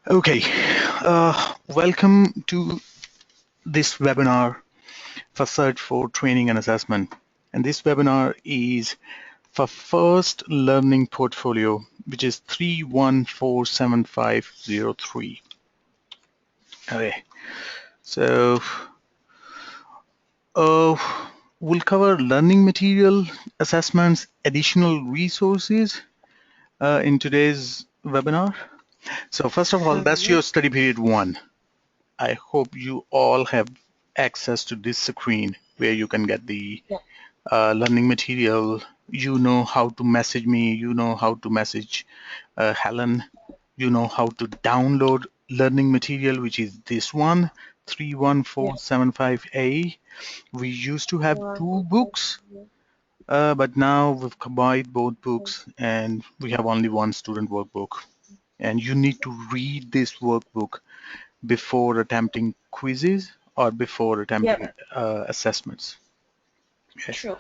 Okay, welcome to this webinar for Search for Training and Assessment. And this webinar is for first learning portfolio, which is 314753. Okay, so uh, we'll cover learning material, assessments, additional resources in today's webinar. So first of all, that's your study period 1. I hope you all have access to this screen where you can get the learning material. You know how to message me, you know how to message Helen, you know how to download learning material, which is this one, 31475A. We used to have 2 books, but now we've combined both books and we have only one student workbook. And you need to read this workbook before attempting quizzes or before attempting assessments. Okay. Sure.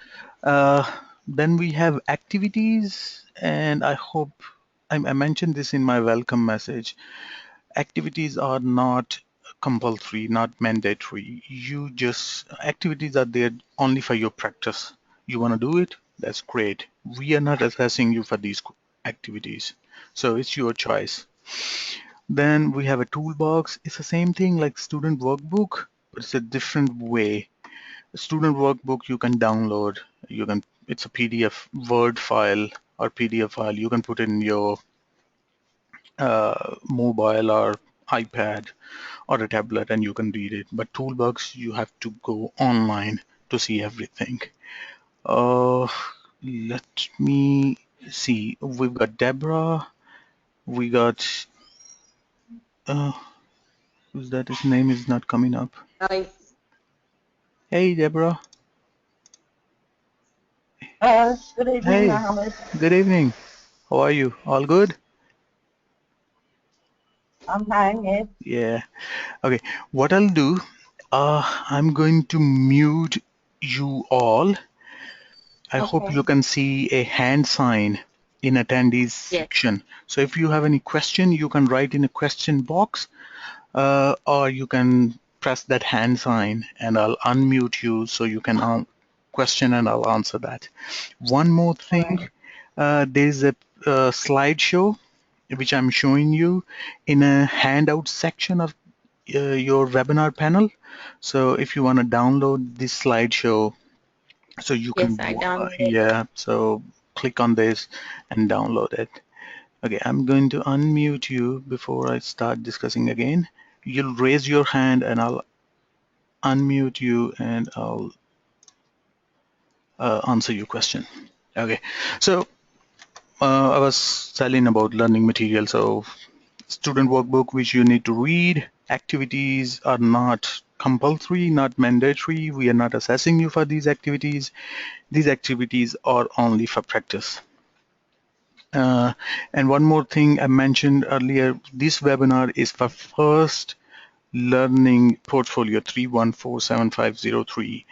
Then we have activities, and I hope I mentioned this in my welcome message. Activities are not compulsory, not mandatory. Activities are there only for your practice. You want to do it? That's great. We are not assessing you for these activities. So it's your choice. Then we have a toolbox. It's the same thing like student workbook, but it's a different way. A student workbook you can download. It's a PDF Word file or PDF file. You can put it in your mobile or iPad or a tablet and you can read it. But toolbox, you have to go online to see everything. Let me see. We've got Deborah. We got who's that? His name is not coming up. Hi. Hey, Deborah. Good evening, Hey, Mohammed. good evening. How are you? All good? I'm fine, yes. Yeah. Okay. What I'll do, I'm going to mute you all. I hope Okay. you can see a hand sign in attendees Yes. section. So if you have any question, you can write in a question box, or you can press that hand sign and I'll unmute you so you can question and I'll answer that. One more All thing, right. there's a slideshow which I'm showing you in a handout section of your webinar panel. So if you want to download this slideshow, so you Yes, can, I downloaded. yeah, so click on this and download it. Okay, I'm going to unmute you before I start discussing again. You'll raise your hand and I'll unmute you and I'll answer your question. Okay, so I was telling about learning material. So student workbook which you need to read. Activities are not compulsory, not mandatory. We are not assessing you for these activities. These activities are only for practice. And one more thing I mentioned earlier, this webinar is for first learning portfolio 3147503.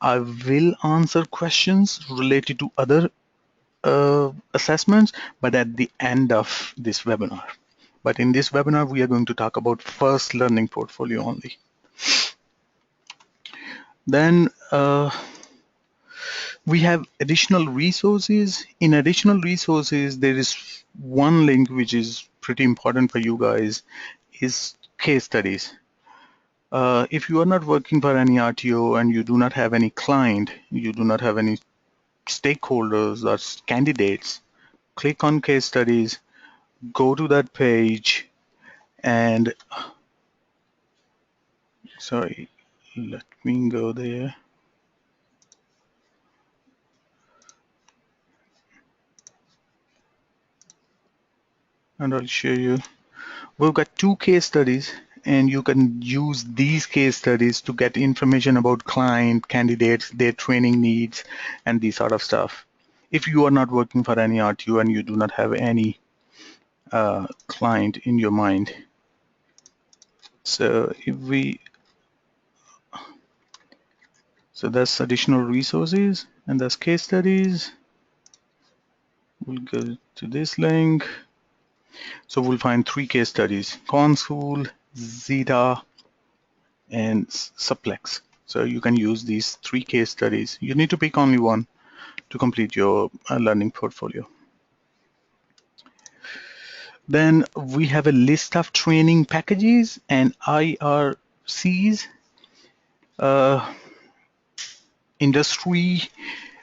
I will answer questions related to other assessments, but at the end of this webinar. But in this webinar, we are going to talk about first learning portfolio only. Then we have additional resources. In additional resources, there is one link which is pretty important for you guys, is case studies. If you are not working for any RTO and you do not have any client, you do not have any stakeholders or candidates, click on case studies, go to that page, and sorry, let me go there. And I'll show you. We've got 2 case studies, and you can use these case studies to get information about client, candidates, their training needs, and this sort of stuff. If you are not working for any RTO and you do not have any client in your mind. So that's additional resources, and that's case studies. We'll go to this link. So we'll find 3 case studies: Consul, Zeta, and Supplex. So you can use these 3 case studies. You need to pick only one to complete your learning portfolio. Then we have a list of training packages and IRCs, uh, industry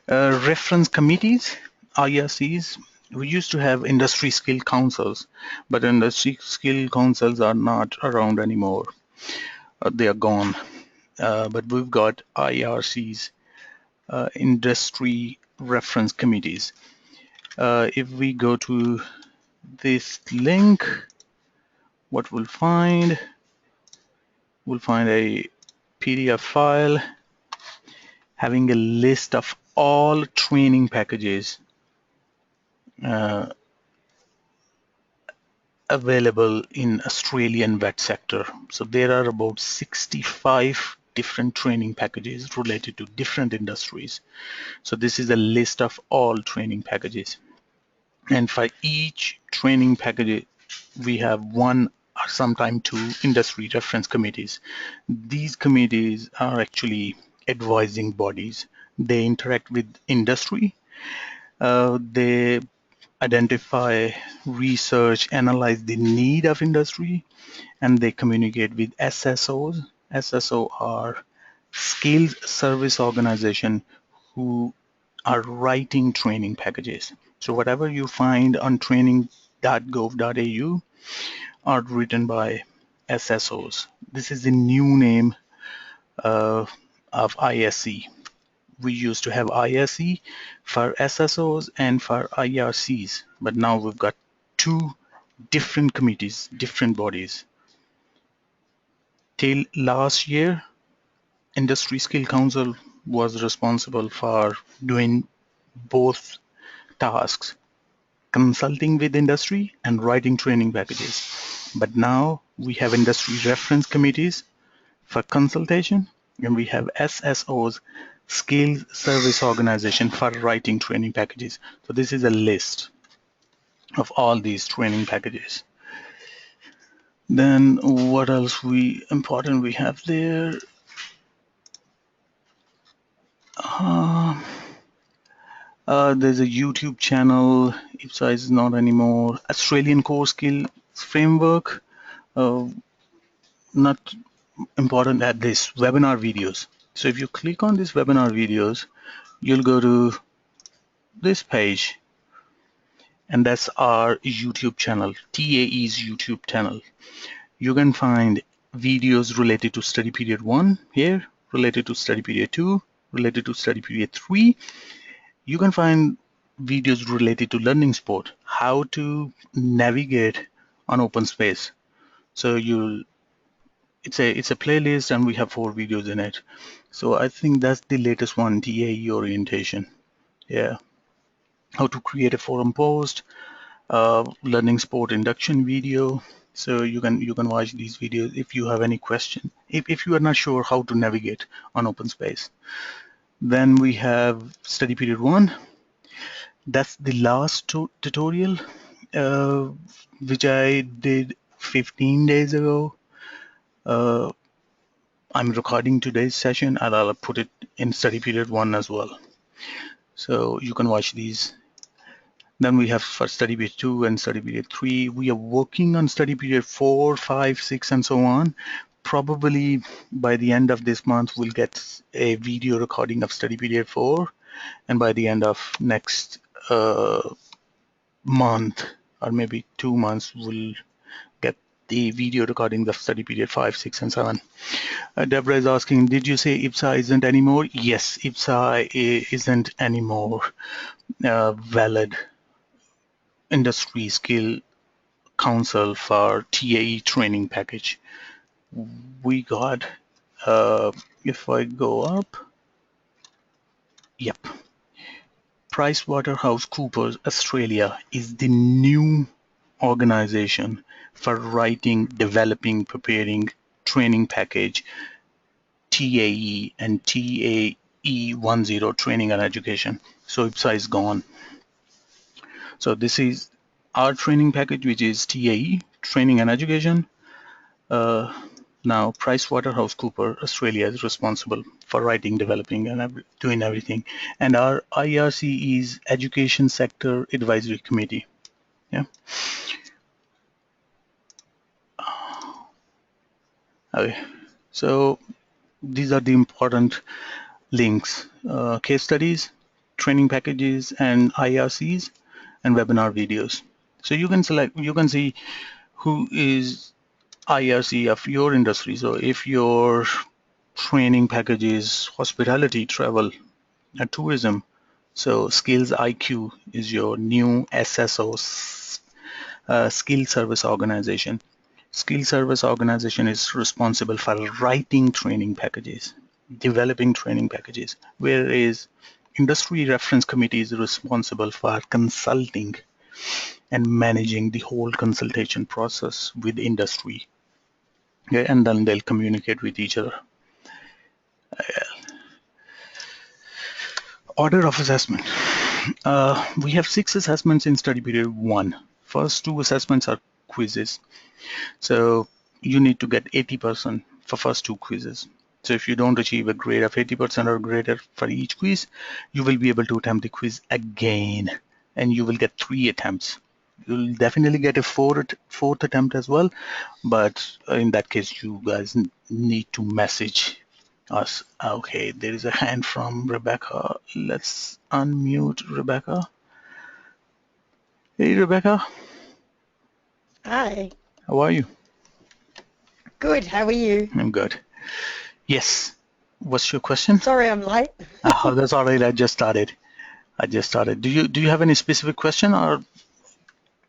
reference committees, IRCs. We used to have industry skill councils, but industry skill councils are not around anymore. They are gone. But we've got IRCs, industry reference committees. If we go to this link, what we'll find a PDF file having a list of all training packages uh, available in Australian vet sector. So there are about 65 different training packages related to different industries. So this is a list of all training packages. And for each training package, we have one or sometimes 2 industry reference committees. These committees are actually advising bodies. They interact with industry. They identify, research, analyze the need of industry, and they communicate with SSOs. SSO are skills service organization who are writing training packages. So whatever you find on training.gov.au are written by SSOs. This is the new name of ISC. We used to have ISE for SSOs and for IRCs, but now we've got 2 different committees, different bodies. Till last year, Industry Skill Council was responsible for doing both tasks, consulting with industry and writing training packages. But now we have industry reference committees for consultation, and we have SSOs, Skills Service Organization, for writing training packages. So this is a list of all these training packages. Then what else important we have there? There's a YouTube channel. IPSA is not anymore. Australian Core Skill Framework. Uh, not important at this. Webinar videos. So if you click on these webinar videos, you'll go to this page, and that's our YouTube channel, TAE's YouTube channel. You can find videos related to study period 1 here, related to study period 2, related to study period 3. You can find videos related to learning sport, how to navigate on open space. So it's a playlist, and we have 4 videos in it. So I think that's the latest one, TAE orientation. Yeah, how to create a forum post, learning sport induction video. So you can watch these videos if you have any question, if you are not sure how to navigate on open space. Then we have study period 1. That's the last tutorial uh, which I did 15 days ago. uh, I'm recording today's session, and I'll put it in study period 1 as well, so you can watch these. Then we have for study period 2 and study period 3. We are working on study period 4, 5, 6, and so on. Probably by the end of this month, we'll get a video recording of study period 4. And by the end of next month, or maybe 2 months, we'll get the video recording of study period 5, 6, and 7. Deborah is asking, did you say IPSA isn't anymore? Yes, IPSA isn't anymore valid industry skill council for TAE training package. We got, if I go up, yep, PricewaterhouseCoopers Australia is the new organization for writing, developing, preparing training package TAE and TAE10 training and education. So IPSA is gone. So this is our training package, which is TAE, Training and Education. Now, PricewaterhouseCoopers Australia is responsible for writing, developing, and doing everything. And our IRC is Education Sector Advisory Committee. Yeah. Okay. So these are the important links: case studies, training packages, and IRCs, and webinar videos. So you can select, you can see who is IRC of your industry. So if your training package is hospitality, travel, and tourism, so Skills IQ is your new SSO, Skill Service Organization. Skill Service Organization is responsible for writing training packages, developing training packages, whereas Industry Reference Committee is responsible for consulting and managing the whole consultation process with industry. Okay, and then they'll communicate with each other. Order of assessment. We have 6 assessments in study period 1. First 2 assessments are quizzes. So you need to get 80% for first 2 quizzes. So if you don't achieve a grade of 80% or greater for each quiz, you will be able to attempt the quiz again, and you will get 3 attempts. You'll definitely get a fourth attempt as well, but in that case, you guys need to message us. Okay, there is a hand from Rebecca. Let's unmute Rebecca. Hey, Rebecca, Hi. how are you? Good. How are you? I'm good. Yes. What's your question? Sorry I'm late. Oh, that's all right. I just started. Do you have any specific question, or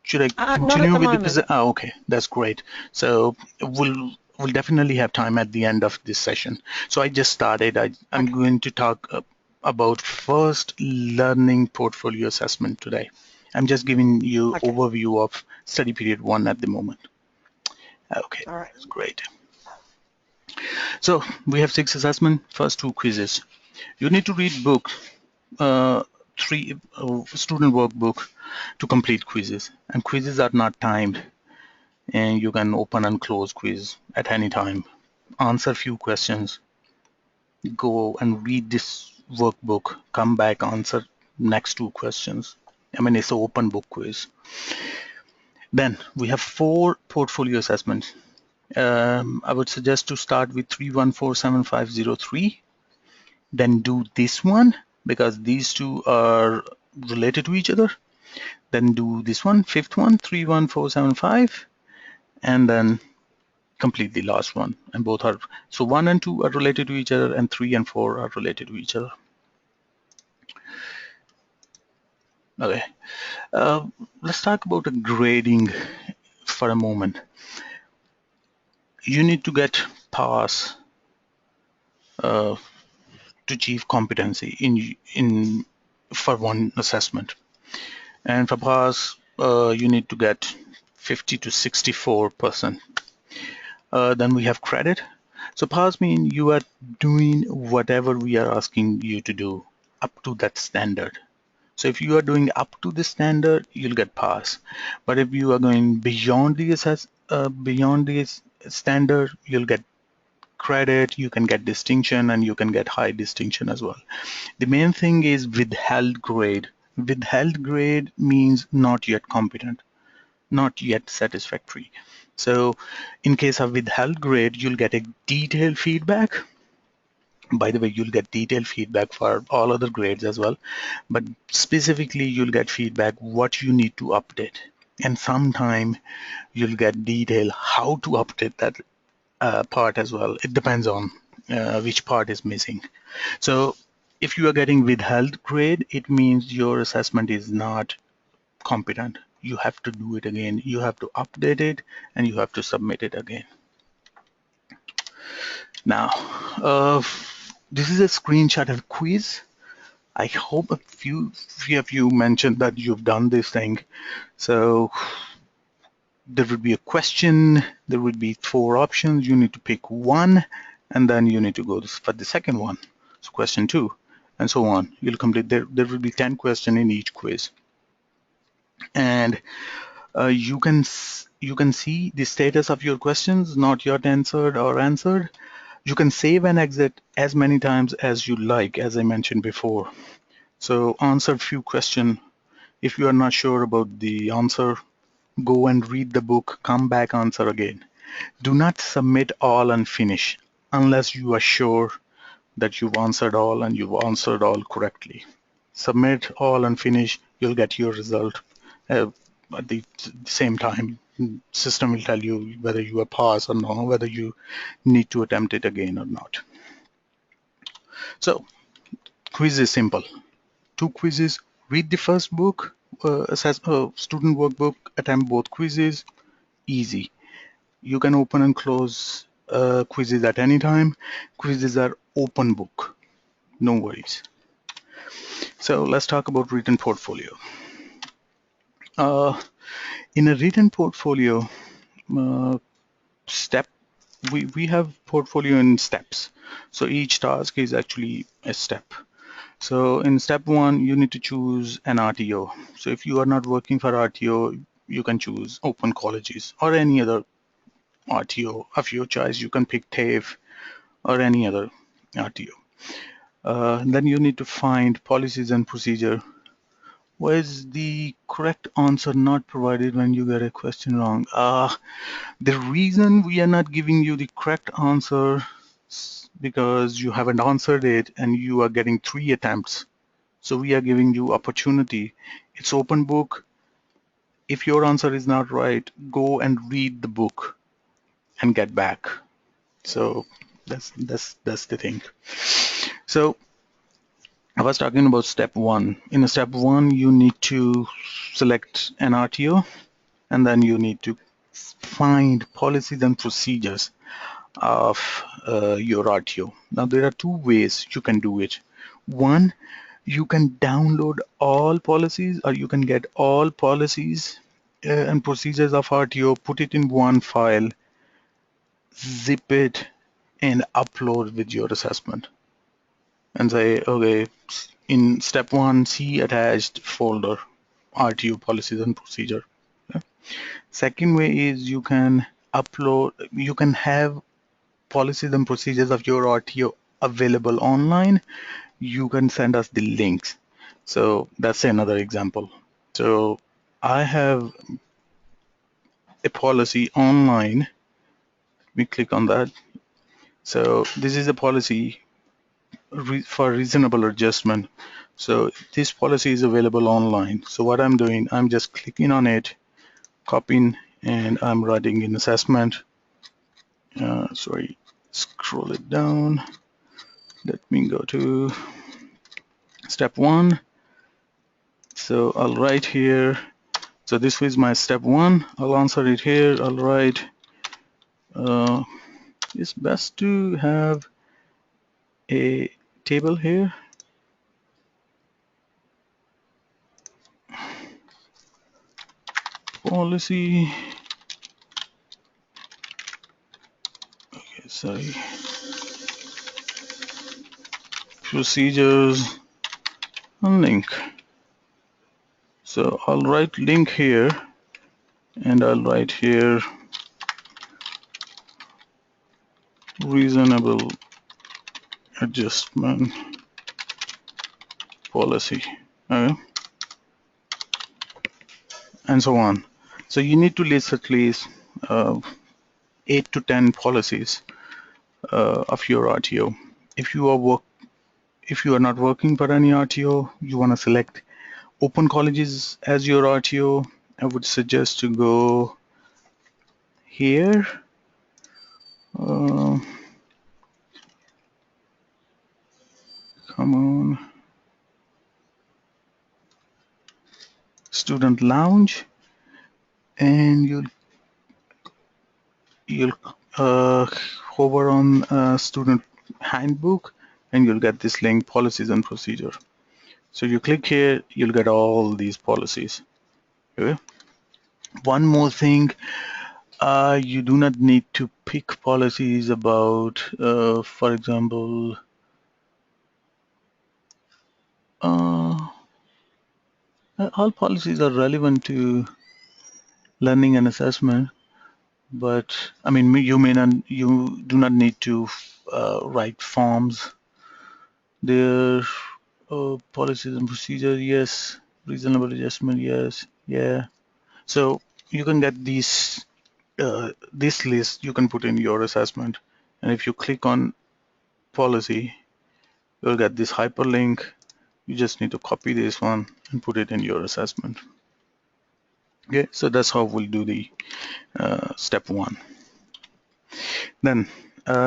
should I Not at continue the with the moment. present? Oh, okay. That's great. So we'll definitely have time at the end of this session. So I just started. I'm Okay. going to talk about first learning portfolio assessment today. I'm just giving you Okay. overview of study period 1 at the moment. Okay, All right. that's great. So we have 6 assessment, first 2 quizzes. You need to read book, 3 student workbook to complete quizzes, and quizzes are not timed, and you can open and close quiz at any time. Answer few questions, go and read this workbook, come back, answer next 2 questions. I mean, it's an open book quiz. Then we have 4 portfolio assessments. I would suggest to start with 3147503, then do this one because these 2 are related to each other. Then do this one, 5th one, 31475, and then complete the last one. And both are, so 1 and 2 are related to each other, and 3 and 4 are related to each other. Okay, let's talk about the grading for a moment. You need to get pass to achieve competency in for one assessment, and for pass you need to get 50 to 64%. Then we have credit. So pass means you are doing whatever we are asking you to do up to that standard. So if you are doing up to the standard, you'll get pass. But if you are going beyond the standard, you'll get credit, you can get distinction, and you can get high distinction as well. The main thing is withheld grade. Withheld grade means not yet competent, not yet satisfactory. So in case of withheld grade, you'll get a detailed feedback. By the way, you'll get detailed feedback for all other grades as well, but specifically you'll get feedback what you need to update, and sometime you'll get detail how to update that part as well. It depends on which part is missing. So if you are getting withheld grade, it means your assessment is not competent. You have to do it again. You have to update it, and you have to submit it again. Now, this is a screenshot of quiz. I hope a few of you mentioned that you've done this thing. So there would be a question, there would be 4 options. You need to pick one, and then you need to go for the second one. So question 2, and so on. You'll complete, there will be 10 questions in each quiz. And You can see the status of your questions, not yet answered or answered. You can save and exit as many times as you like, as I mentioned before. So answer few questions. If you are not sure about the answer, go and read the book, come back, answer again. Do not submit all and finish unless you are sure that you've answered all and you've answered all correctly. Submit all and finish, you'll get your result uh, at the same time. System will tell you whether you are pass or no, whether you need to attempt it again or not. So quiz is simple. Two quizzes. Read the first book, student workbook, attempt both quizzes. Easy. You can open and close quizzes at any time. Quizzes are open book. No worries. So let's talk about written portfolio. Uh, in a written portfolio, uh, step we have portfolio in steps. So each task is actually a step. So in step one, you need to choose an RTO. So if you are not working for RTO, you can choose open colleges or any other RTO of your choice. You can pick TAFE or any other RTO. Then you need to find policies and procedure. Why is the correct answer not provided when you get a question wrong? The reason we are not giving you the correct answer is because you haven't answered it and you are getting 3 attempts. So we are giving you opportunity. It's open book. If your answer is not right, go and read the book and get back. So that's the thing. So I was talking about step one. In step one, you need to select an RTO, and then you need to find policies and procedures of your RTO. Now, there are two ways you can do it. One, you can download all policies, or you can get all policies and procedures of RTO, put it in one file, zip it, and upload with your assessment. And say, okay, in step one, see attached folder, RTO policies and procedure. Yeah. Second way is you can have policies and procedures of your RTO available online. You can send us the links. So that's another example. So I have a policy online. We click on that. So this is a policy for reasonable adjustment. So this policy is available online. So what I'm doing, I'm just clicking on it, copying, and I'm writing an assessment. Sorry, scroll it down. Let me go to step one. So I'll write here. So this is my step one. I'll answer it here. I'll write. It's best to have a table here. Policy. Okay, sorry. Procedures and link. So I'll write link here, and I'll write here reasonable adjustment policy. Okay. And so on. So you need to list at least 8 to 10 policies of your RTO. If you are not working for any RTO, you want to select open colleges as your RTO. I would suggest to go here. Uh, come on, student lounge, and you'll hover on student handbook, and you'll get this link, policies and procedure. So you click here, you'll get all these policies. Okay. One more thing, you do not need to pick policies about, for example, all policies are relevant to learning and assessment. But I mean, you do not need to write forms. There, policies and procedure, yes. Reasonable adjustment, yes. Yeah. So you can get this list. You can put in your assessment, and if you click on policy, you'll get this hyperlink. You just need to copy this one and put it in your assessment. Okay, so that's how we'll do the step one. Then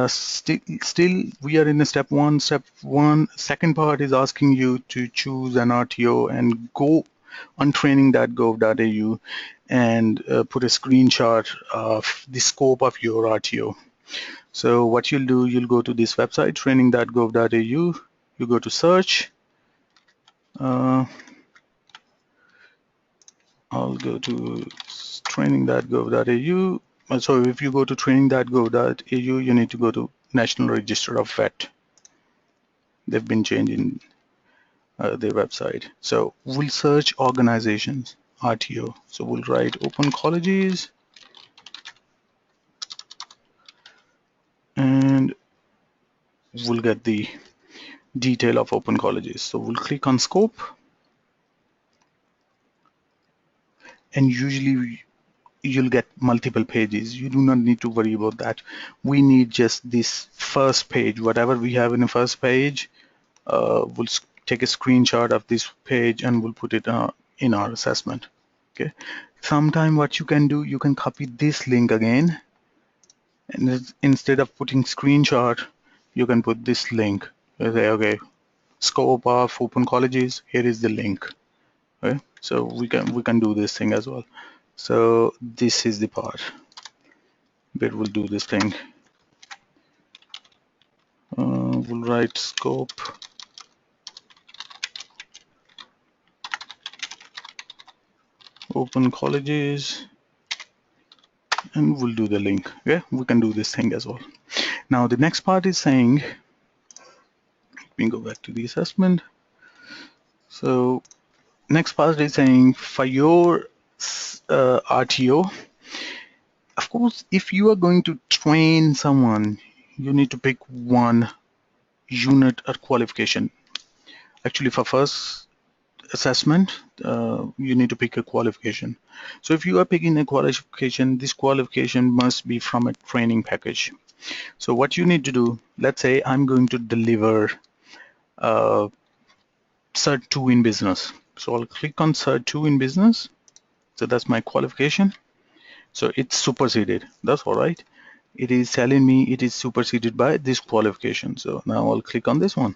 still we are in the step one. Step one, second part is asking you to choose an RTO and go on training.gov.au and put a screenshot of the scope of your RTO. So what you'll do, you'll go to this website, training.gov.au. You go to search. I'll go to training.gov.au. So if you go to training.gov.au, you need to go to National Register of Vet. They've been changing their website. So we'll search organizations, RTO. So we'll write open colleges and we'll get the detail of open colleges. So we'll click on scope, and usually you'll get multiple pages. You do not need to worry about that. We need just this first page. Whatever we have in the first page, we'll take a screenshot of this page and we'll put it in our assessment. Okay. Sometime what you can do, you can copy this link again, and instead of putting screenshot, you can put this link. You say, okay, scope of open colleges. Here is the link. Okay. So we can do this thing as well. So this is the part where we'll do this thing. We'll write scope open colleges and we'll do the link. Yeah, we can do this thing as well. Now the next part is saying, we can go back to the assessment. So next part is saying for your RTO, of course, if you are going to train someone, you need to pick one unit or qualification. Actually, for first assessment, you need to pick a qualification. So if you are picking a qualification, this qualification must be from a training package. So what you need to do, let's say I'm going to deliver Cert 2 in business. So I'll click on Cert 2 in business. So that's my qualification. So it's superseded. That's all right. It is telling me it is superseded by this qualification. So now I'll click on this one.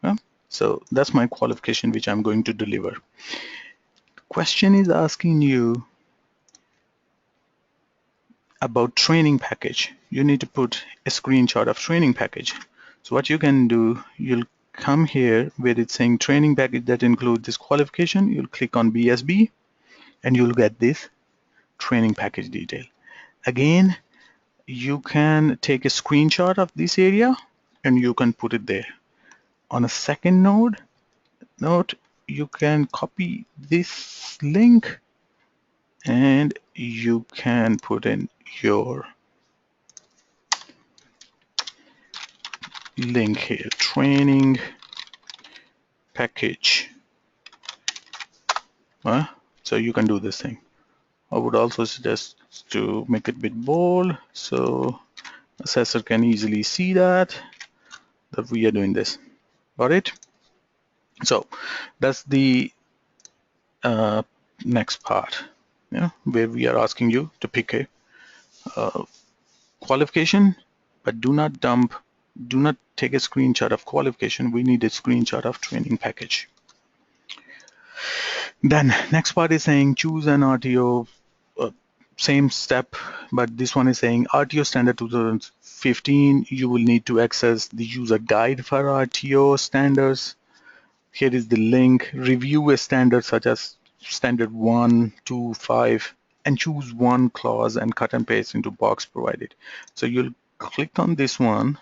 Yeah. So that's my qualification which I'm going to deliver. Question is asking you about training package. You need to put a screenshot of training package. So what you can do, you'll come here where it's saying training package that includes this qualification. You'll click on BSB and you'll get this training package detail. Again, you can take a screenshot of this area and you can put it there. On a second note, you can copy this link and you can put in your link here, training package. So you can do this thing. I would also suggest to make it a bit bold so assessor can easily see that we are doing this. Got it? So that's the next part, where we are asking you to pick a qualification, but do not take a screenshot of qualification. We need a screenshot of training package. Then next part is saying choose an RTO, same step, but this one is saying RTO standard 2015. You will need to access the user guide for RTO standards. Here is the link. Review a standard such as standard 1, 2, 5, and choose one clause and cut and paste into box provided. So you'll click on this one.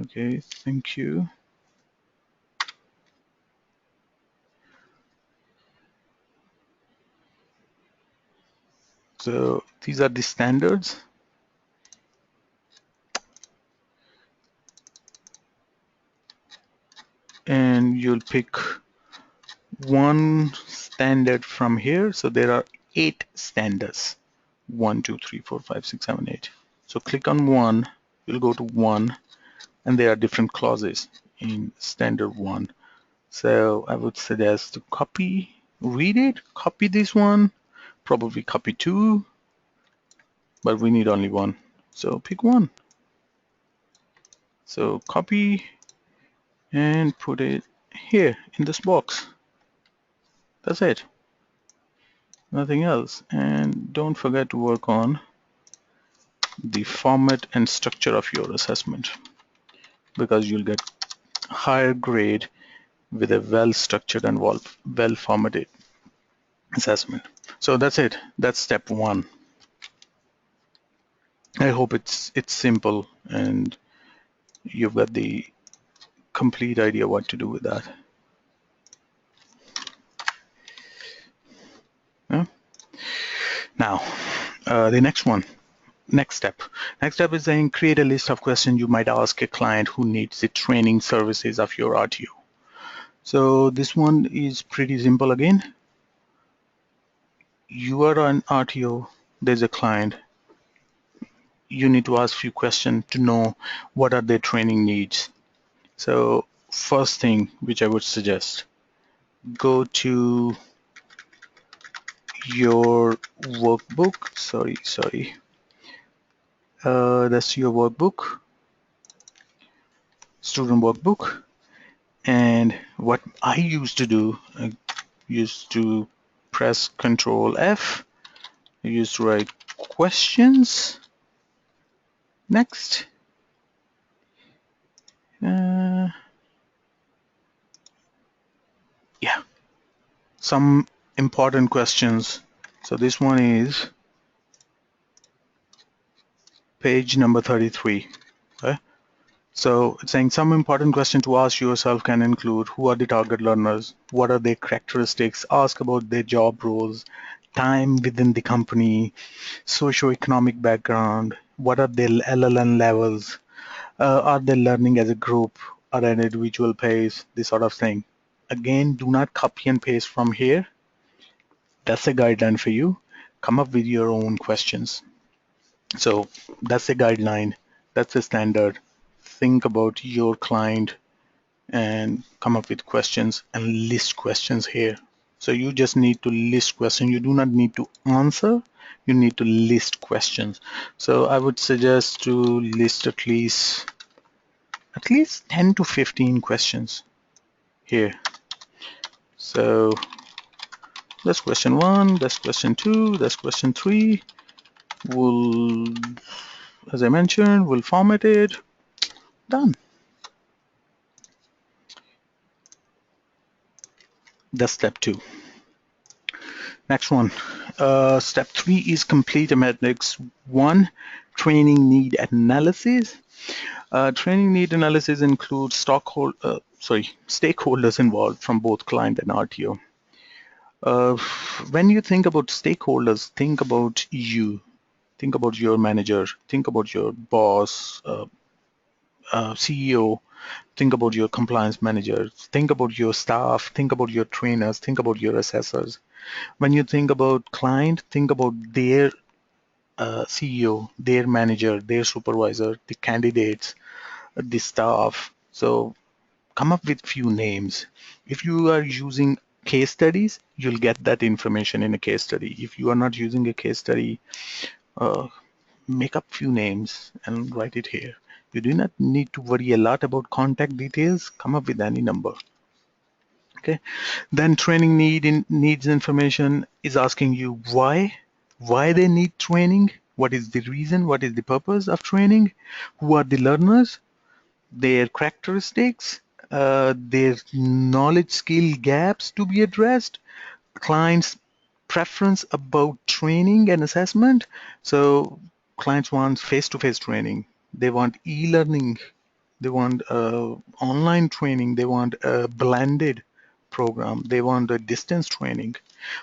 Okay, thank you. So these are the standards. And you'll pick one standard from here. So there are 8 standards. 1, 2, 3, 4, 5, 6, 7, 8. So click on one, you'll go to one, and there are different clauses in standard one. So I would suggest to copy, read it, copy this one, probably copy two, but we need only one. So pick one. So copy and put it here in this box. That's it. Nothing else. And don't forget to work on the format and structure of your assessment, because you'll get higher grade with a well-structured and well-formatted assessment. So that's it. That's step one. I hope it's simple and you've got the complete idea what to do with that. Yeah? Now, the next step. Next step is saying create a list of questions you might ask a client who needs the training services of your RTO. So this one is pretty simple again. You are an RTO, there's a client. You need to ask few questions to know what are their training needs. So first thing which I would suggest, go to your workbook. Sorry. That's your workbook, student workbook. And what I used to do, I used to press Control F. I used to write questions. Next. Yeah, some important questions. So this one is page number 33. Okay? So it's saying some important question to ask yourself can include who are the target learners, what are their characteristics, ask about their job roles, time within the company, socio-economic background, what are their LLN levels, are they learning as a group or at an individual pace, this sort of thing. Again, do not copy and paste from here. That's a guideline for you. Come up with your own questions. So that's a guideline. That's a standard. Think about your client and come up with questions and list questions here. So you just need to list questions. You do not need to answer. You need to list questions. So I would suggest to list at least 10 to 15 questions here. So that's question one, that's question two, that's question three. We'll, as I mentioned, we'll format it. Done. That's step two. Next one. Step three is complete a matrix one training need analysis. Training need analysis includes stakeholders involved from both client and RTO. When you think about stakeholders, think about you. Think about your manager. Think about your boss, CEO. Think about your compliance manager. Think about your staff. Think about your trainers. Think about your assessors. When you think about client, think about their CEO, their manager, their supervisor, the candidates, the staff. So come up with few names. If you are using case studies, you'll get that information in a case study. If you are not using a case study, uh, make up few names and write it here. You do not need to worry a lot about contact details. Come up with any number. Okay. Then training needs information is asking you why they need training, what is the reason, what is the purpose of training, who are the learners, their characteristics, their knowledge skill gaps to be addressed, clients preference about training and assessment. So clients want face-to-face training, they want e-learning, they want online training, they want blended program. They want a distance training.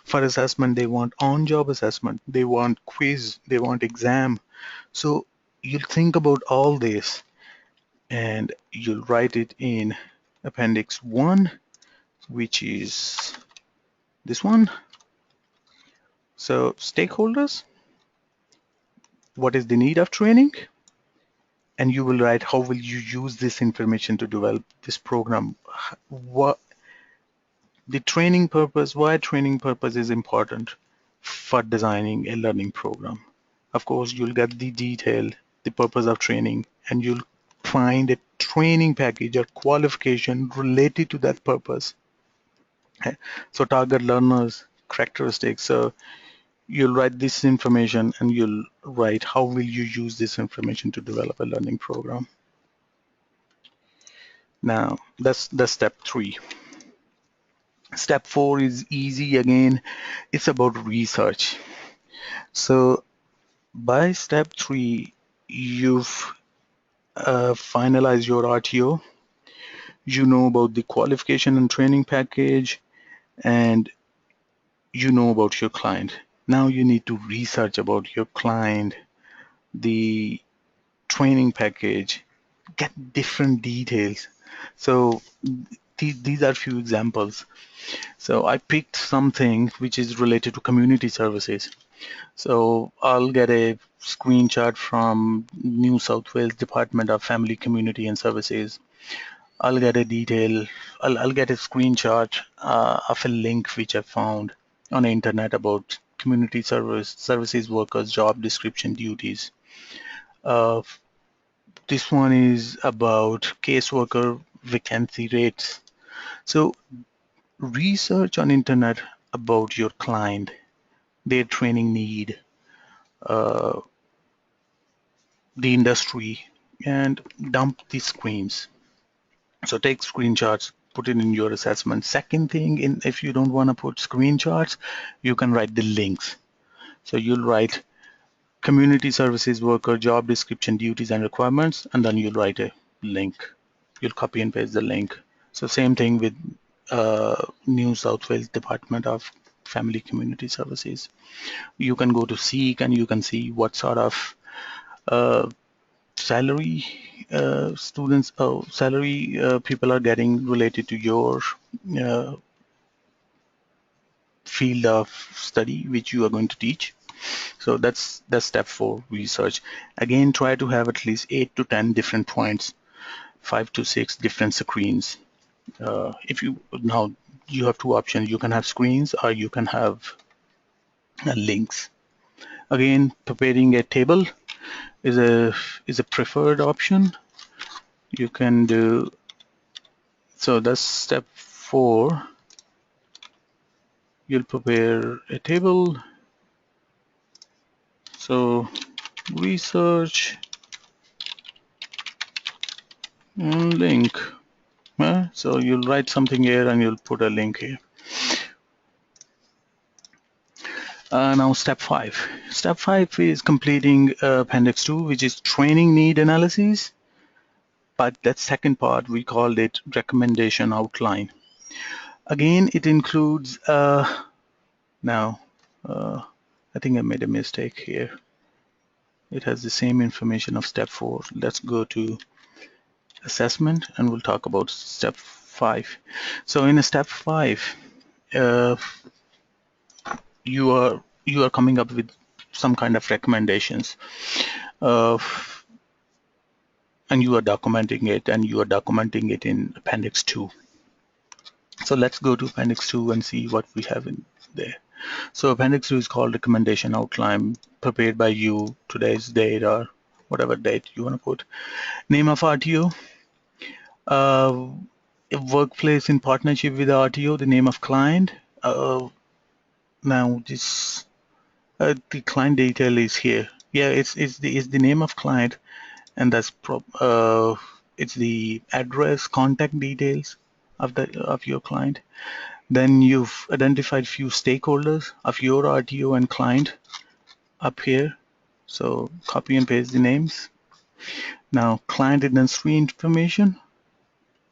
For assessment, they want on-job assessment. They want quiz. They want exam. So you'll think about all this and you'll write it in Appendix 1, which is this one. So stakeholders, what is the need of training? And you will write how will you use this information to develop this program. What the training purpose, why training purpose is important for designing a learning program. Of course, you'll get the detail, the purpose of training, and you'll find a training package or qualification related to that purpose. Okay. So target learners, characteristics. So you'll write this information and you'll write how will you use this information to develop a learning program. Now that's step 3. Step 4 is easy again. It's about research. So by step 3, you've finalized your RTO. You know about the qualification and training package, and you know about your client. Now you need to research about your client, the training package, get different details. So these are few examples. So I picked something which is related to community services. So I'll get a screenshot from New South Wales Department of Family, Community and Services. I'll get a detail, I'll get a screenshot of a link which I found on the internet about community services workers, job description, duties. Uh, this one is about caseworker vacancy rates. So research on internet about your client, their training need, uh, the industry, and dump the screens. So take screenshots, put it in your assessment. Second thing, if you don't want to put screenshots, you can write the links. So you'll write community services worker job description, duties and requirements, and then you'll write a link. You'll copy and paste the link. So same thing with New South Wales Department of Family Community Services. You can go to Seek and you can see what sort of uh, salary salary people are getting related to your uh, field of study which you are going to teach. So that's step 4, research. Again, try to have at least 8 to 10 different points, 5 to 6 different screens. If you now you have 2 options, you can have screens or you can have links. Again, preparing a table is a preferred option. You can do so. That's step 4. You'll prepare a table. So research and link. So you'll write something here and you'll put a link here. Now step 5. Step 5 is completing appendix 2, which is training need analysis. But that second part, we called it recommendation outline. Again, it includes, now, I think I made a mistake here. It has the same information of step 4. Let's go to assessment and we'll talk about step 5. So in a step 5, uh, you are coming up with some kind of recommendations, uh, and you are documenting it, and you are documenting it in appendix 2. So let's go to appendix 2 and see what we have in there. So appendix 2 is called recommendation outline, prepared by you, today's date or whatever date you want to put. Name of RTO, uh, workplace in partnership with RTO, the name of client. Now this the client detail is here. Yeah, it's the name of client, and that's it's the address, contact details of your client. Then you've identified few stakeholders of your RTO and client up here. So copy and paste the names. Now client industry information.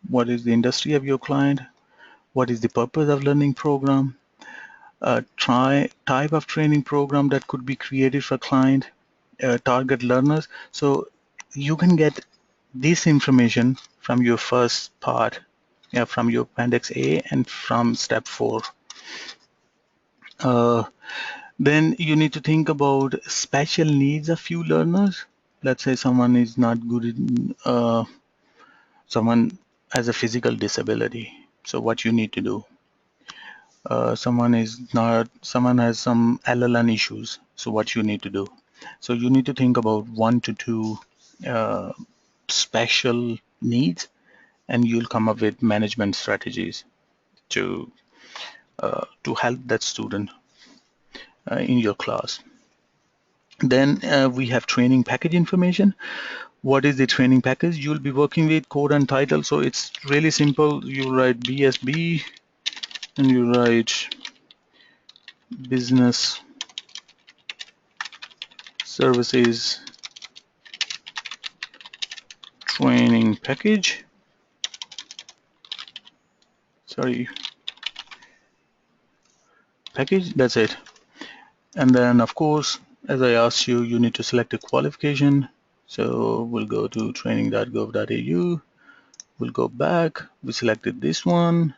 What is the industry of your client? What is the purpose of learning program? Type of training program that could be created for client, target learners. So you can get this information from your first part, yeah, from your appendix A and from step 4. Uh, then you need to think about special needs of few learners. Let's say someone is not good in, someone has a physical disability. So what you need to do? Someone has some LLN issues. So what you need to do? So you need to think about 1 to 2 uh, special needs, and you'll come up with management strategies to help that student in your class. Then we have training package information. What is the training package? You'll be working with code and title, so it's really simple. You write BSB and you write business services training package. Sorry, package, that's it. And then of course, as I asked you, you need to select a qualification. So we'll go to training.gov.au. We'll go back. We selected this one.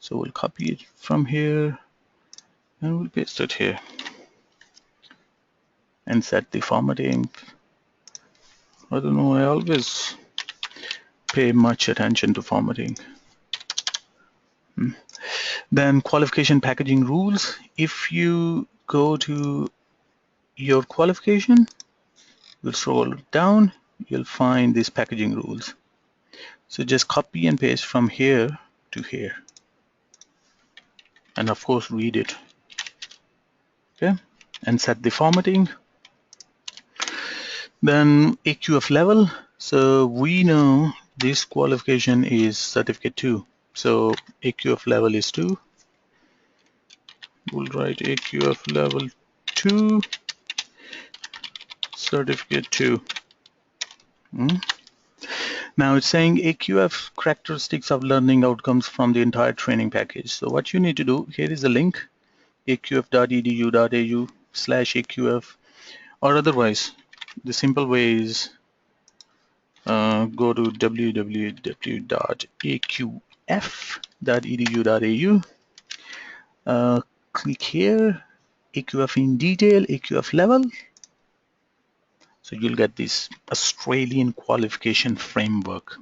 So we'll copy it from here and we'll paste it here and set the formatting. I don't know, I always pay much attention to formatting. Then qualification packaging rules. If you go to your qualification, you'll scroll down, you'll find these packaging rules. So just copy and paste from here to here. And of course, read it. Okay, and set the formatting. Then AQF level. So we know this qualification is certificate 2. So AQF level is 2. We'll write AQF level 2, certificate 2. Now it's saying AQF characteristics of learning outcomes from the entire training package. So what you need to do, here is a link, aqf.edu.au/AQF, or otherwise, the simple way is go to www.aqf.edu.au, click here, AQF in detail, AQF level. So you'll get this Australian qualification framework,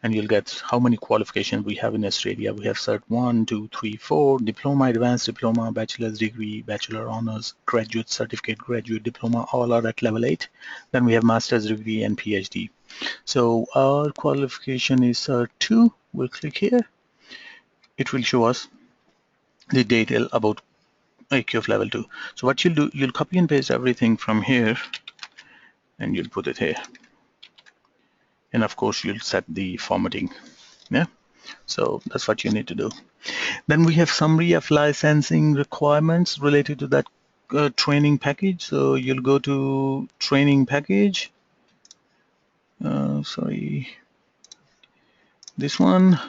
and you'll get how many qualifications we have in Australia. We have Cert 1, 2, 3, 4, Diploma, Advanced Diploma, Bachelor's Degree, Bachelor Honours, Graduate Certificate, Graduate Diploma, all are at level 8. Then we have Master's Degree and PhD. So our qualification is Cert 2. We'll click here. It will show us the detail about AQF level 2. So what you'll do, you'll copy and paste everything from here and you'll put it here. And of course, you'll set the formatting. Yeah. So that's what you need to do. Then we have summary of licensing requirements related to that training package. So you'll go to training package. Sorry, this one.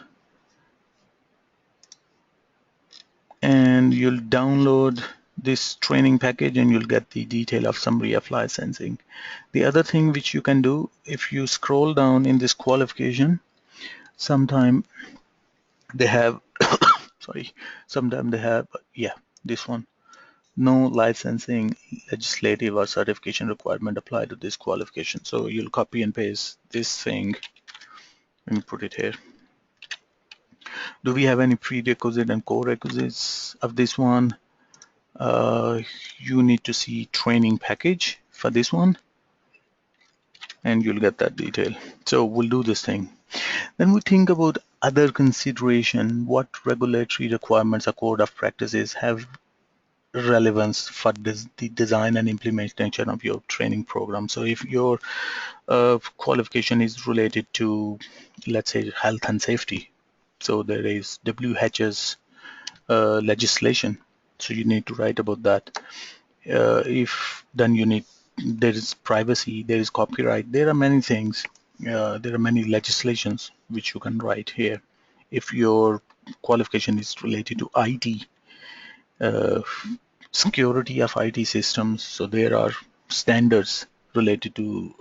And you'll download this training package and you'll get the detail of summary of licensing. The other thing which you can do, if you scroll down in this qualification, sometime they have sorry, sometimes they have, yeah, this one, no licensing, legislative or certification requirement apply to this qualification. So you'll copy and paste this thing and put it here. Do we have any prerequisite and core requisites of this one? You need to see training package for this one and you'll get that detail. So we'll do this thing. Then we think about other consideration, what regulatory requirements or code of practices have relevance for the design and implementation of your training program. So if your qualification is related to, let's say, health and safety, so there is WHS legislation, so you need to write about that. If then you need, there is privacy, there is copyright, there are many things, there are many legislations which you can write here. If your qualification is related to IT, uh, security of IT systems. So there are standards related to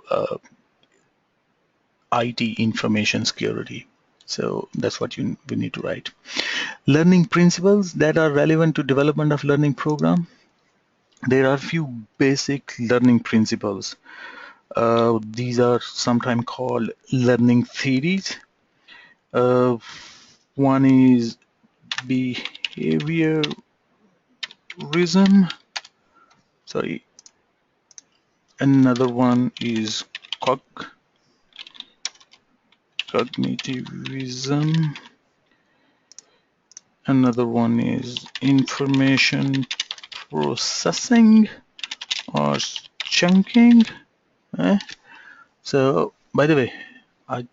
IT information security. So that's what we need to write. Learning principles that are relevant to development of learning program. There are few basic learning principles. These are sometimes called learning theories. Uh, One is behaviorism. Sorry. Another one is cognitivism. Another one is information processing or chunking. eh? So, by the way, I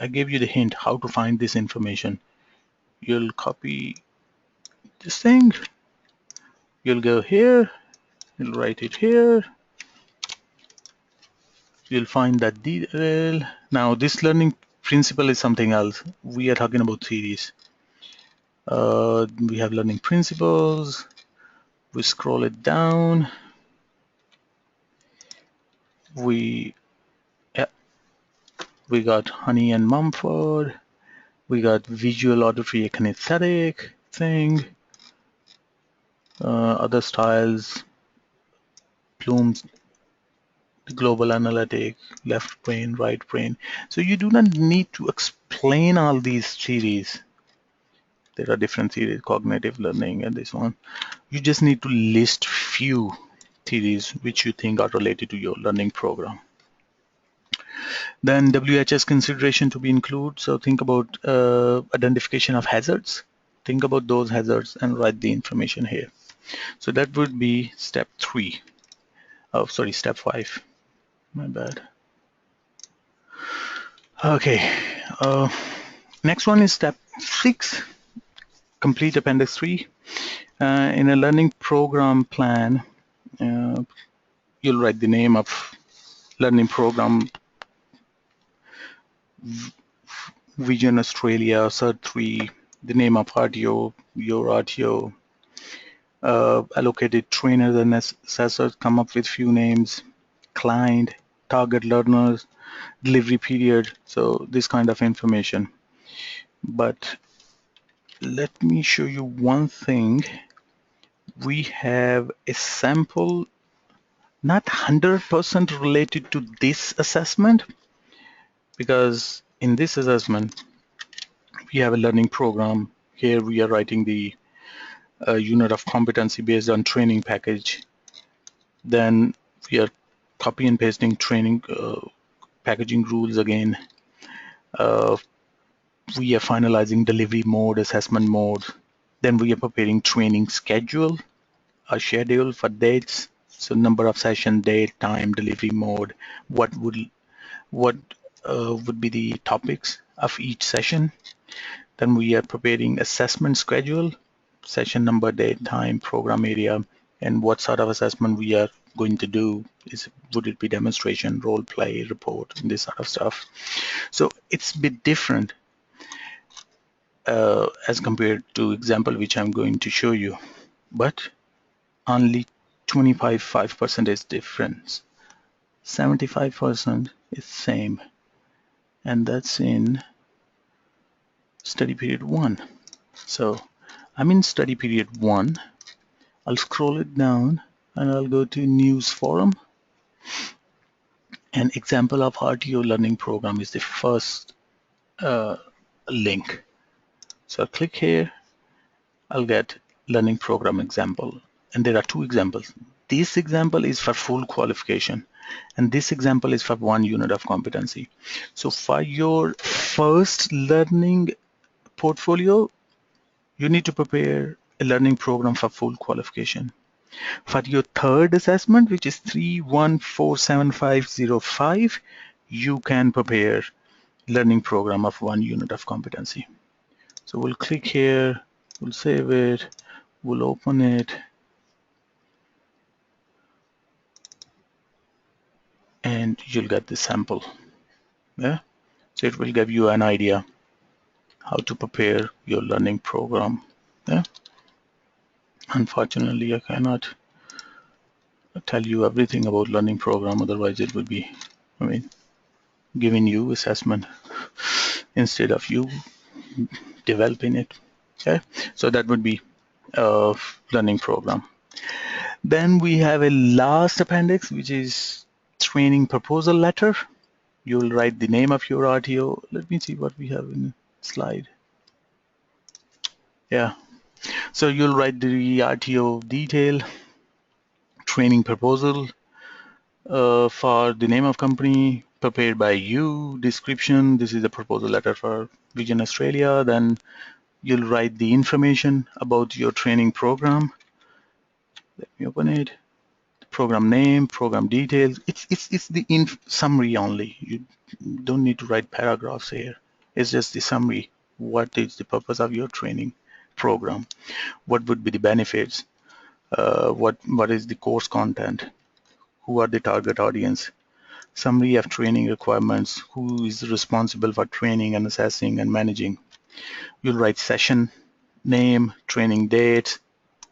gave you the hint how to find this information. You'll copy this thing, you'll go here, you'll write it here, you'll find that detail. Now, this learning principle is something else. We are talking about theories. We have learning principles. We scroll it down. We yeah, we got Honey and Mumford. We got visual, auditory, kinesthetic thing. Other styles, Bloom's global analytic, left brain, right brain. So you do not need to explain all these theories. There are different theories, cognitive learning and this one. You just need to list few theories which you think are related to your learning program. Then WHS consideration to be included. So think about identification of hazards. Think about those hazards and write the information here. So that would be step 3. Oh, sorry, step 5. My bad. Okay. Next one is step 6. Complete appendix 3. In a learning program plan, you'll write the name of learning program, Vision Australia, Cert 3, the name of RTO, your RTO, allocated trainers and assessors, come up with few names, client, target learners, delivery period, so this kind of information. But let me show you one thing. We have a sample, not 100% related to this assessment, because in this assessment, we have a learning program. Here we are writing the unit of competency based on training package. Then we are copy and pasting training packaging rules again. We are finalizing delivery mode, assessment mode. Then we are preparing training schedule, a schedule for dates. So number of session, date, time, delivery mode. What would be the topics of each session. Then we are preparing assessment schedule, session number, date, time, program area, and what sort of assessment we are going to do. Would it be demonstration, role play, report, and this sort of stuff. So it's a bit different as compared to example which I'm going to show you, but only 25% is difference. 75% is same, and that's in study period 1. So I'm in study period 1. I'll scroll it down and I'll go to news forum. An example of RTO learning program is the first link. So I'll click here. I'll get learning program example. And there are 2 examples. This example is for full qualification, and this example is for 1 unit of competency. So for your first learning portfolio, you need to prepare a learning program for full qualification. For your third assessment, which is 31470505, you can prepare learning program of 1 unit of competency. So we'll click here, we'll save it, we'll open it, and you'll get the sample. Yeah, so it will give you an idea. how to prepare your learning program. Yeah. Unfortunately, I cannot tell you everything about learning program, otherwise it would be, I mean, giving you assessment instead of you developing it. Okay, so that would be a learning program. Then we have a last appendix, which is training proposal letter. You'll write the name of your RTO. Let me see what we have in the slide. Yeah, so you'll write the RTO detail, training proposal for the name of company prepared by you, description. This is the proposal letter for Vision Australia. Then you'll write the information about your training program. Let me open it. Program name, program details. It's the summary only. You don't need to write paragraphs here. It's just the summary. What is the purpose of your training program? What would be the benefits? What is the course content? Who are the target audience? Summary of training requirements. Who is responsible for training and assessing and managing? You'll write session name, training date,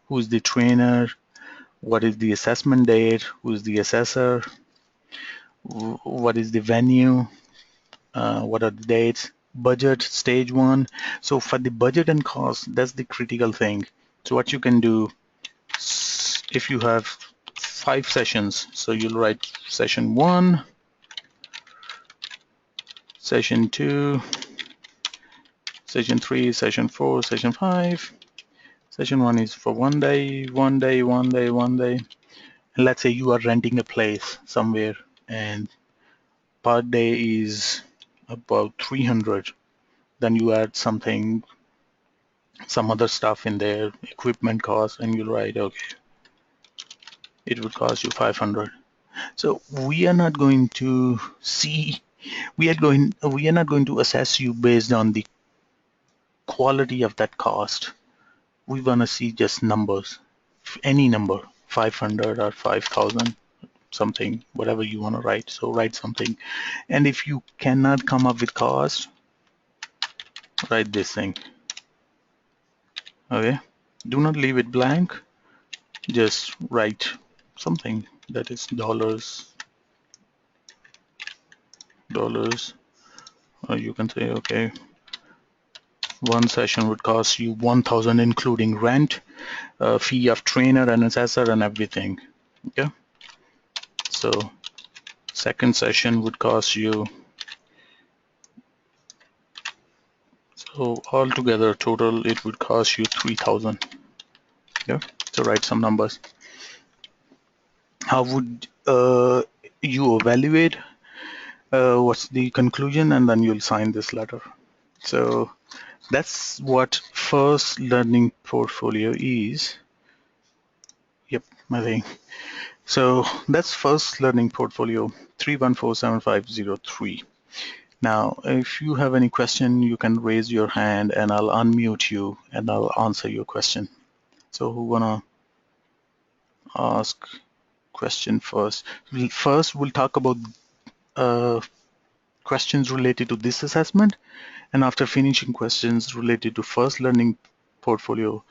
who is the trainer, what is the assessment date, who is the assessor, what is the venue, what are the dates, budget, stage one. So for the budget and cost, that's the critical thing. So what you can do, if you have 5 sessions, so you'll write session 1, session 2, session 3, session 4, session 5. Session 1 is for 1 day, 1 day, 1 day, 1 day. And let's say you are renting a place somewhere and per day is about 300. Then you add something, some other stuff in there, equipment cost, and you'll write, okay, it would cost you 500. So we are not going to see, we are not going to assess you based on the quality of that cost. We want to see just numbers, any number, 500 or 5,000, something, whatever you want to write. So write something. And if you cannot come up with cost, write this thing. Okay. Do not leave it blank. Just write something that is dollars, or you can say, okay, one session would cost you 1,000 including rent, fee of trainer and assessor and everything. Okay. So second session would cost you, so altogether total it would cost you 3,000. Okay. So write some numbers. How would you evaluate? What's the conclusion? And then you'll sign this letter. So that's what first learning portfolio is. Yep, I think. So that's first learning portfolio 3147503. Now, if you have any question, you can raise your hand and I'll unmute you and I'll answer your question. So who wanna ask question first? First, we'll talk about questions related to this assessment, and after finishing questions related to first learning portfolio,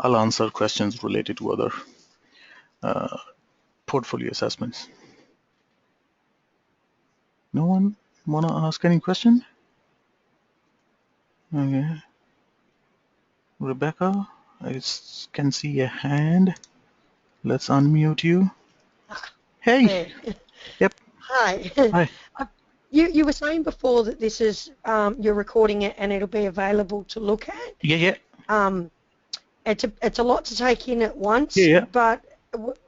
I'll answer questions related to other portfolio assessments. No one wanna ask any question? Okay, Rebecca, I can see a hand. Let's unmute you. Hey, There. yep, Hi. hi. You were saying before that this is you're recording it and it'll be available to look at. Yeah, yeah, Um, it's a lot to take in at yeah, once, yeah. but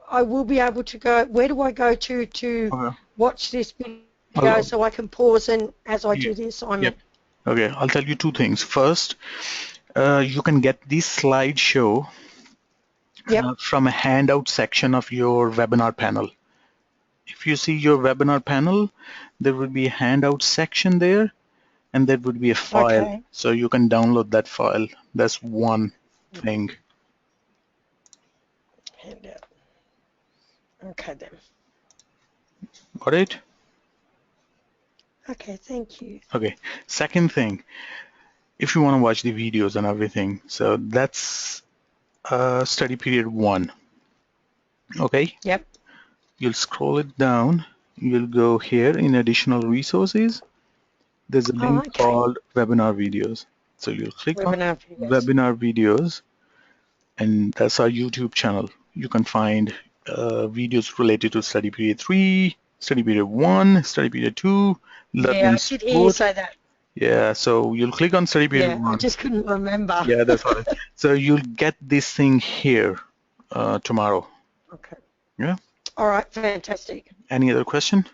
I will be able to go. Where do I go to Okay. watch this video I'll, so I can pause and as I yeah, do the yep. assignment? Okay, I'll tell you two things. First, you can get this slideshow Yep. from a handout section of your webinar panel. If you see your webinar panel, there will be a handout section there, and there would be a file. Okay. So you can download that file. That's one thing. Handout. Okay then. Got it? Okay. Thank you. Okay. Second thing, if you want to watch the videos and everything. So that's study period 1. Okay, Yep. you'll scroll it down. You'll go here in additional resources. There's a Oh, link okay. called webinar videos. So you'll click on Webinar videos. webinar videos, and that's our YouTube channel. You can find videos related to study period 3, study period 1, study period 2, Yeah, learning I did hear you support. say that. Yeah, so you'll click on study period Yeah, I 1. just couldn't remember. Yeah, that's all right. So you'll get this thing here tomorrow. Okay. Yeah. All right, fantastic. Any other question?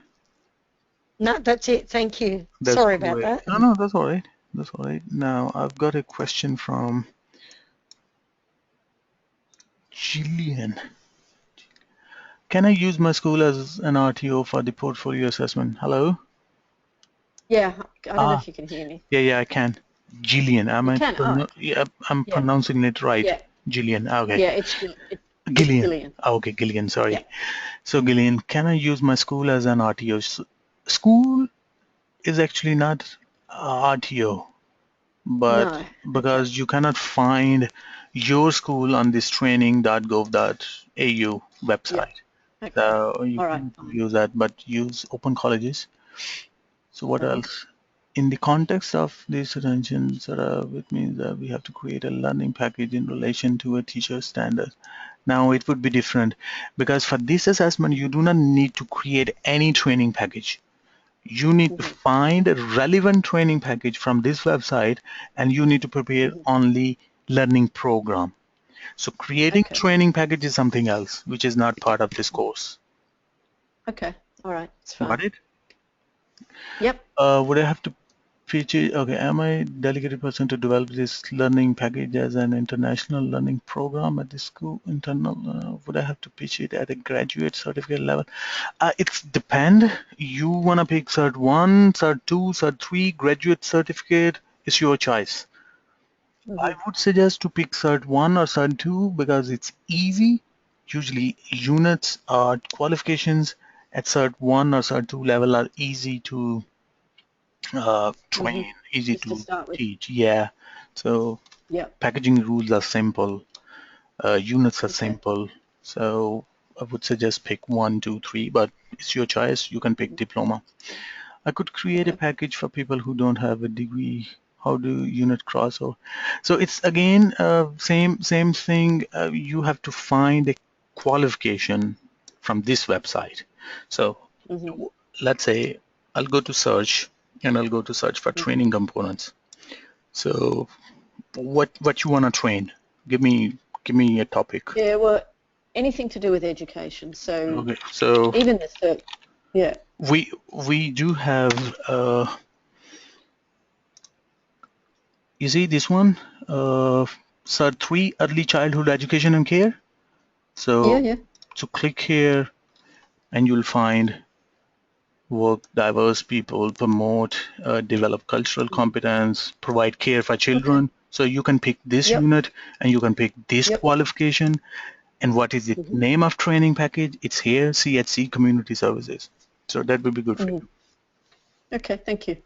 No, that's it. Thank you. That's Sorry about great. that. No, no, that's all right. That's all right. Now I've got a question from Jillian. Can I use my school as an RTO for the portfolio assessment? Hello? Yeah, I don't know Ah, if you can hear me. yeah, I can. Jillian, You can. Oh, yeah, I'm yeah, pronouncing it right. yeah, Jillian, okay. yeah. It's Gillian. Gillian. Okay, Gillian, Yeah. sorry. So Gillian, can I use my school as an RTO? School is actually not RTO, but No. Okay. because you cannot find your school on this training.gov.au Yep. website. Okay. So you All right. can Fine. use that, but use open colleges. So what Okay. else? In the context of this attention, it means that we have to create a learning package in relation to a teacher standard. Now it would be different because for this assessment, you do not need to create any training package. You need to Mhm. find a relevant training package from this website, and you need to prepare Mhm. only learning program. So creating Okay. training package is something else, which is not part of this course. Okay. All right. It's Got fine. it? Yep. Would I have to pitch it? Okay, am I delegated person to develop this learning package as an international learning program at the school internal? Would I have to pitch it at a graduate certificate level? It's depend. You wanna pick Cert 1, Cert 2, Cert 3, graduate certificate. It's your choice. I Mhm. would suggest to pick Cert 1 or Cert 2 because it's easy. Usually units or qualifications at Cert 1 or Cert 2 level are easy to Mhm. train, easy Just to to start with. teach. Yeah. So Yep. packaging rules are simple. Units are Okay. simple. So I would suggest pick 1, 2, 3, but it's your choice. You can pick Mhm. diploma. I could create a Okay. package for people who don't have a degree. How do unit crossover? So it's again same thing. You have to find a qualification from this website. So Mhm. let's say I'll go to search and I'll go to search for Mhm. training components. So what you want to train? Give me a topic. Yeah. Well, anything to do with education. So Okay. So even the cert. Yeah. we do have you see this one, Cert 3, Early Childhood Education and Care. Yeah. So, Yeah. so click here and you'll find work diverse people, promote, develop cultural Mhm. competence, provide care for Okay. children. So you can pick this Yep. unit and you can pick this Yep. qualification. And what is the Mhm. name of training package? It's here, CHC Community Services. So that will be good for Mhm. you. Okay. Thank you.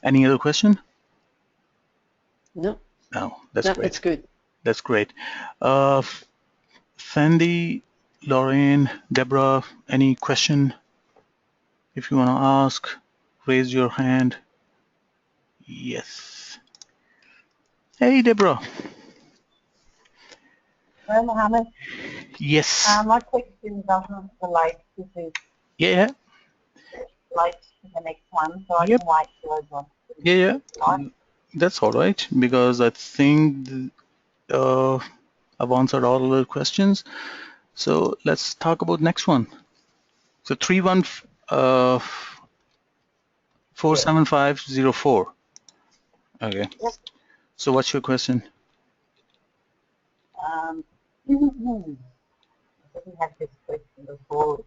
Any other question? No. No, that's No. great. That's good. That's great. Uh, Sandy, Lorraine, Deborah, any question? If you want to ask, raise your hand. Yes. Hey, Deborah. Well, Mohammed, Yes. my question doesn't relate to this Yeah. it relates to the next one, so I Yep. can wait till I join Yeah. right? That's all right because I think I've answered all of the questions. So let's talk about next one. So 3147504. Okay. Yes. So what's your question? I didn't have this question before.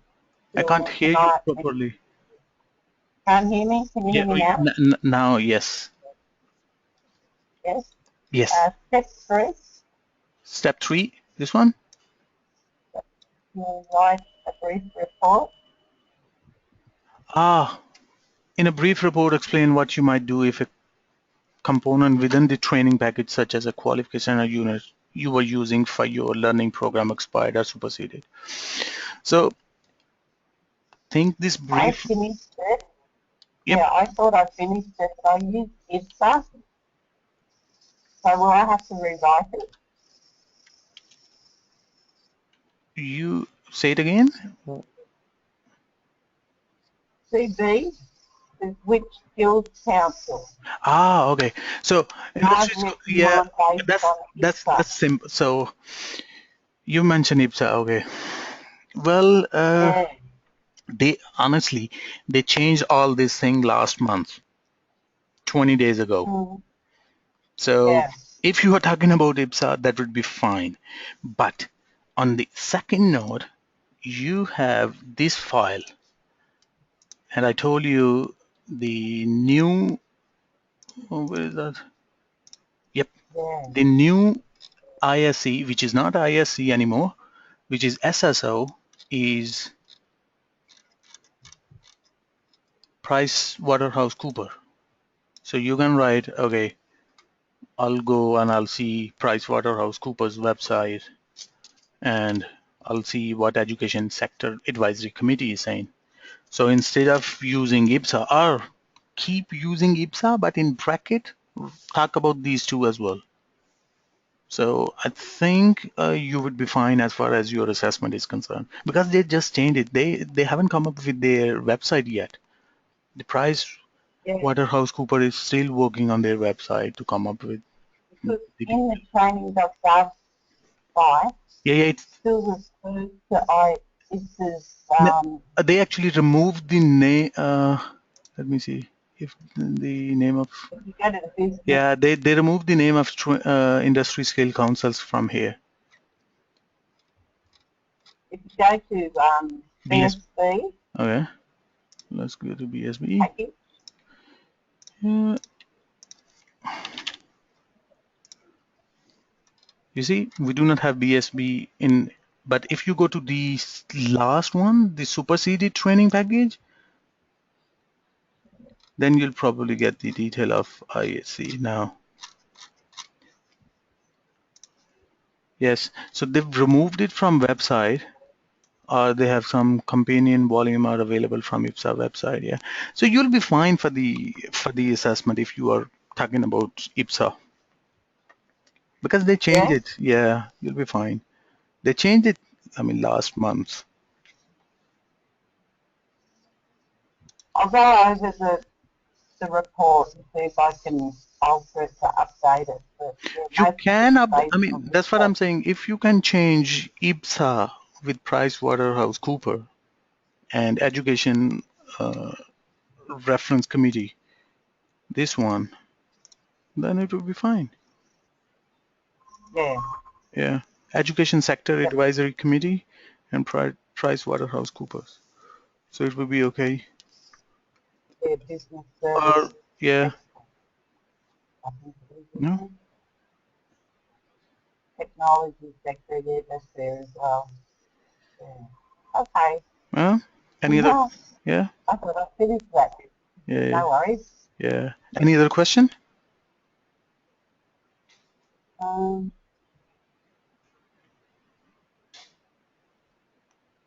I can't Your hear you tonight, properly. can't hear me? Can you Yeah. hear me now? Now, yes. Yes. Yes. Step 3, Step 3. This one. you'll write a brief report. Ah, in a brief report, explain what you might do if a component within the training package, such as a qualification or unit you were using for your learning program expired or superseded. So think this I brief. finished it. Yep. Yeah, I thought I finished it, but I used IPSA. So will I have to rewrite it? You say it again. CB, the Which Skills Council. Okay. So I've industry, written yeah, mine based that's on IPSA. simple. So you mentioned IPSA. Okay. Well, Yeah. they honestly they changed all this thing last month, 20 days ago. Mm, So yeah. if you are talking about IPSA, that would be fine. But on the second note, you have this file, and I told you the new, where is that? Yep, Yeah. the new ISC, which is not ISC anymore, which is SSO, is Price Waterhouse Cooper. So you can write, okay, I'll go and I'll see Price Waterhouse Cooper's website, and I'll see what education sector advisory committee is saying. So instead of using IPSA, or keep using IPSA, but in bracket, talk about these two as well. So I think you would be fine as far as your assessment is concerned, because they just changed it. They haven't come up with their website yet. The Price Yeah. Waterhouse Cooper is still working on their website to come up with Because the in the details. training.gov site, Yeah, yeah. it still refers to IPSA's, No, they actually removed the name. Let me see if the name of. if you go to the business, Yeah, they removed the name of industry scale councils from here. if you go to BS. BSB Okay, let's go to BSB. package, Yeah, you see, we do not have BSB in, but if you go to the last one, the superseded training package, then you'll probably get the detail of ISC now. Yes, so they've removed it from website, or they have some companion volume are available from IPSA website. Yeah, so you'll be fine for the assessment if you are talking about IPSA, because they changed yes. it. Yeah, you'll be fine. They changed it, I mean, last month. I'll go over the report and see if I can alter it to update it. But yeah, You most of it's can up, I based on mean, that's what IPSA. I'm saying. If you can change IPSA with Price Waterhouse Cooper and Education uh, Reference Committee, this one, then it will be fine. Yeah. Yeah, Education Sector Yep. Advisory Committee and Price Waterhouse Coopers. So it will be okay. Yeah, business Or service. yeah, I think it is, no, isn't it? Technology sector, yeah, that's there as well. Yeah. Okay. well, any other? No, Yeah, I thought I finished that. yeah, yeah, No worries. yeah. Any other question? Um,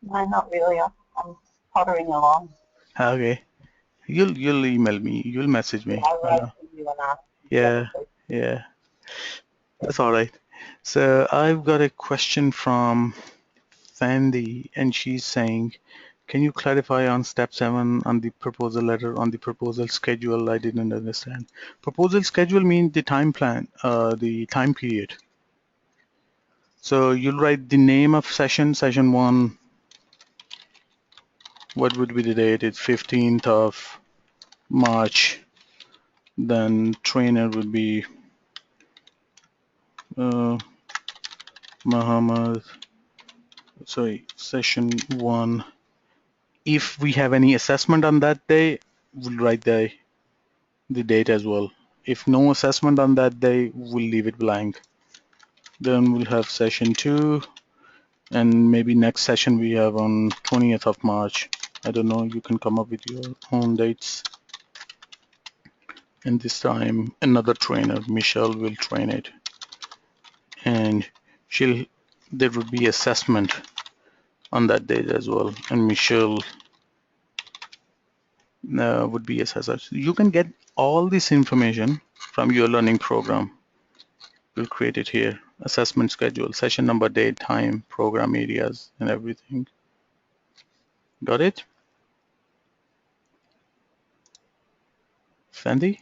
no, not really. I'm pottering along. Okay, you'll email me. You'll message Yeah, me. I wrote to you and asked if you had a Yeah, question. yeah. That's all right. So I've got a question from Sandy, and she's saying, can you clarify on step 7 on the proposal letter on the proposal schedule? I didn't understand. Proposal schedule means the time plan, the time period. So you'll write the name of session 1. What would be the date? It's 15th of March. Then trainer would be uh, Muhammad. Sorry, session 1. If we have any assessment on that day, we'll write the date as well. If no assessment on that day, we'll leave it blank. Then we'll have session 2, and maybe next session we have on 20th of March. I don't know, you can come up with your own dates. And this time another trainer, Michelle, will train it, and there would be assessment on that day as well, and Michelle would be assessor. You can get all this information from your learning program. We'll create it here. Assessment schedule, session number, date, time, program areas, and everything. Got it? Sandy?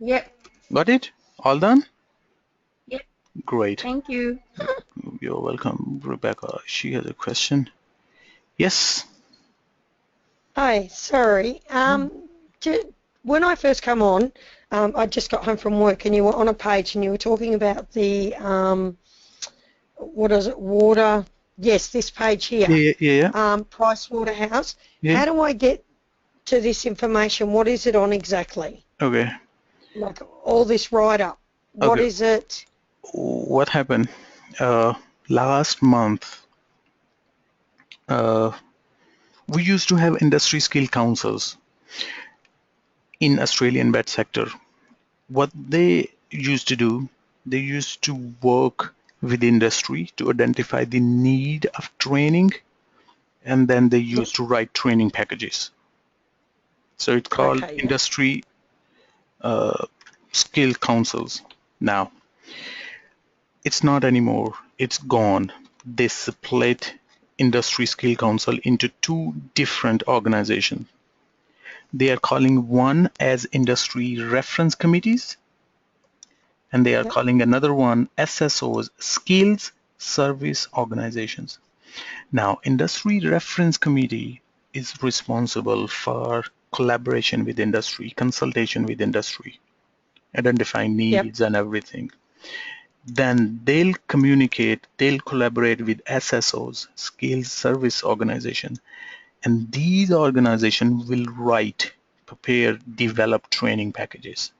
Yep. Got it? All done? Yep. Great. Thank you. You're welcome, Rebecca. She has a question. Yes. Hi, sorry. When I first come on, I just got home from work and you were on a page and you were talking about the, what is it, water, yes, this page here, Yeah. Price Waterhouse. Yeah. How do I get to this information? What is it on exactly? Okay. Like all this write-up, what Okay. is it? What happened? Last month, we used to have industry skill councils in Australian vet sector. What they used to do, they used to work with industry to identify the need of training, and then they Yep. used to write training packages. So it's called Okay, yeah. industry skill councils. Now, it's not anymore. It's gone. They split industry skill council into two different organizations. They are calling one as industry reference committees, and they are Yep. calling another one SSOs, skills service organizations. Now, industry reference committee is responsible for collaboration with industry, consultation with industry, identifying Yep. needs and everything. Then they'll communicate, they'll collaborate with SSOs, skills service organization, and these organizations will write, prepare, develop training packages.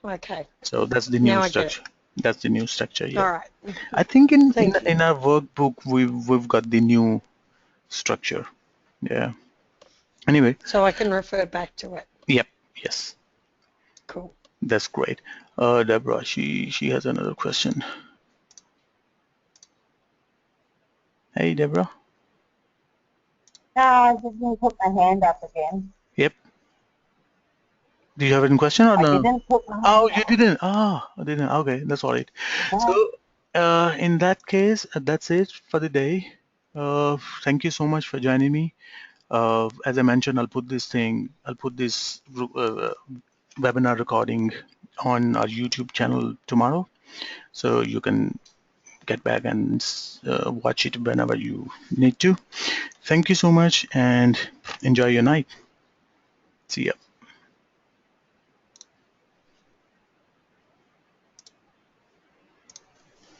Okay. So that's the new Now I get it. structure. That's the new structure. Yeah. All right. I think in Thank you. our workbook we've got the new structure. Yeah. Anyway. So I can refer back to it. Yep. Yes. Cool. That's great. Deborah, she has another question. Hey, Deborah. No, I just didn't put my hand up again. Yep. Do you have any question or I no? didn't put my Oh, hand you up. didn't. Ah, I didn't. Okay, that's all right. So, No. in that case, that's it for the day. Thank you so much for joining me. As I mentioned, I'll put this webinar recording on our YouTube channel tomorrow, so you can get back and watch it whenever you need to. Thank you so much and enjoy your night. See ya.